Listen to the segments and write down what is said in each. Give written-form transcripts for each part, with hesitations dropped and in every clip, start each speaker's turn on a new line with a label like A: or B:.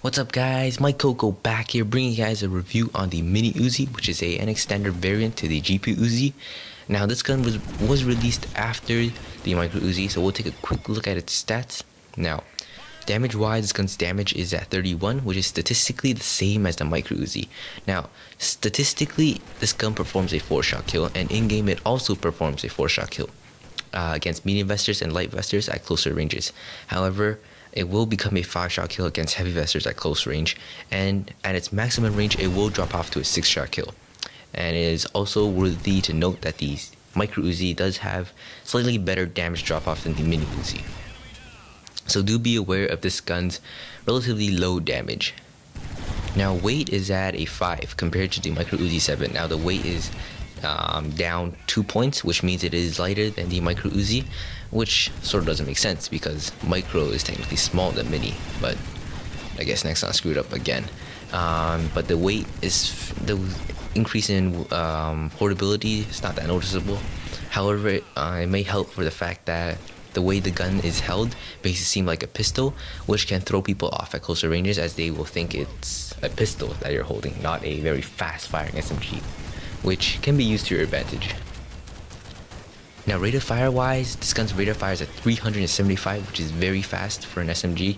A: What's up guys, MikeCoco back here bringing you guys a review on the Mini Uzi, which is a NX standard variant to the GP Uzi. Now this gun was released after the Micro Uzi, so we'll take a quick look at its stats. Now, damage wise, this gun's damage is at 31, which is statistically the same as the Micro Uzi. Now, statistically, this gun performs a 4-shot kill, and in-game it also performs a 4-shot kill against medium vesters and light vesters at closer ranges. However, it will become a 5-shot kill against heavy vesters at close range, and at its maximum range it will drop off to a 6-shot kill. And it is also worthy to note that the Micro Uzi does have slightly better damage drop off than the Mini Uzi. So do be aware of this gun's relatively low damage. Now weight is at a 5 compared to the Micro Uzi 7. Now the weight is down 2 points, which means it is lighter than the Micro Uzi, which sort of doesn't make sense because Micro is technically smaller than Mini, but I guess Nexon screwed up again. But the weight is, the increase in portability is not that noticeable. However, it may help for the fact that the way the gun is held makes it seem like a pistol, which can throw people off at closer ranges as they will think it's a pistol that you're holding, not a very fast firing SMG, which can be used to your advantage. Now rate of fire wise, this gun's rate of fire is at 375, which is very fast for an SMG.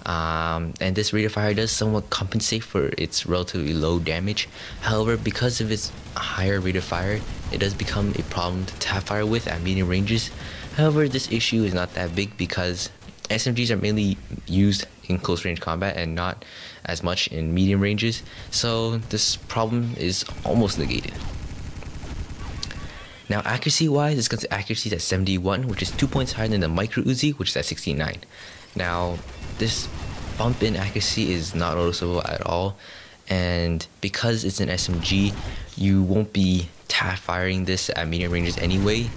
A: And this rate of fire does somewhat compensate for its relatively low damage. However, because of its higher rate of fire, it does become a problem to tap fire with at medium ranges. However, this issue is not that big because SMGs are mainly used in close range combat and not as much in medium ranges, so this problem is almost negated. Now accuracy wise, this gun's accuracy is at 71, which is 2 points higher than the Micro Uzi, which is at 69. Now this bump in accuracy is not noticeable at all, and because it's an SMG, you won't be tap firing this at medium ranges anyway.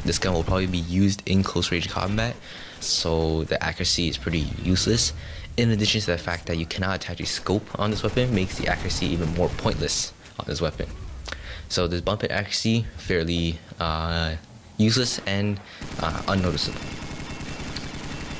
A: This gun will probably be used in close range combat, so the accuracy is pretty useless. In addition to the fact that you cannot attach a scope on this weapon makes the accuracy even more pointless on this weapon. So this bump in accuracy fairly useless and unnoticeable.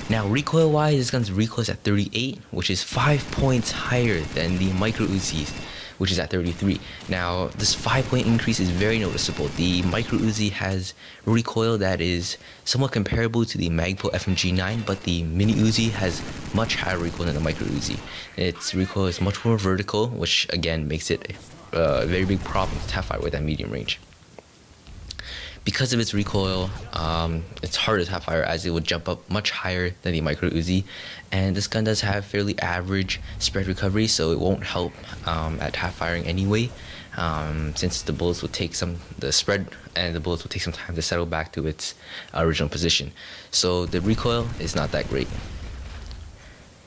A: Now recoil wise, this gun's recoil is at 38, which is 5 points higher than the Micro Uzi's, which is at 33. Now this 5-point increase is very noticeable. The Micro Uzi has recoil that is somewhat comparable to the Magpul FMG9, but the Mini Uzi has much higher recoil than the Micro Uzi. Its recoil is much more vertical, which again makes it a very big problem to tap fire with at medium range. Because of its recoil, it's hard to tap fire as it would jump up much higher than the Micro Uzi, and this gun does have fairly average spread recovery, so it won't help at tap firing anyway, since the bullets will take some time to settle back to its original position. So the recoil is not that great.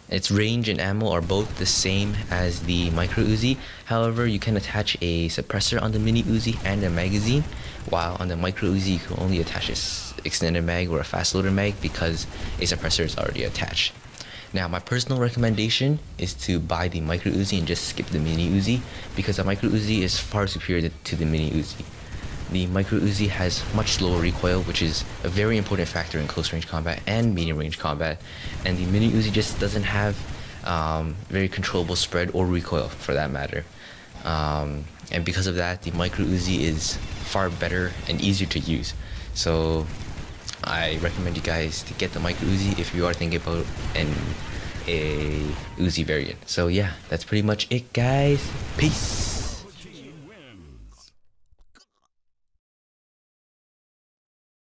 A: Its range and ammo are both the same as the Micro Uzi. However, you can attach a suppressor on the Mini Uzi and a magazine, while on the Micro Uzi you can only attach an extended mag or a fast loader mag because a suppressor is already attached. Now my personal recommendation is to buy the Micro Uzi and just skip the Mini Uzi, because the Micro Uzi is far superior to the Mini Uzi. The Micro Uzi has much lower recoil, which is a very important factor in close range combat and medium range combat, and the Mini Uzi just doesn't have very controllable spread or recoil for that matter. And because of that, the Micro Uzi is far better and easier to use. So I recommend you guys to get the Micro Uzi if you are thinking about a Uzi variant. So yeah, that's pretty much it guys. Peace.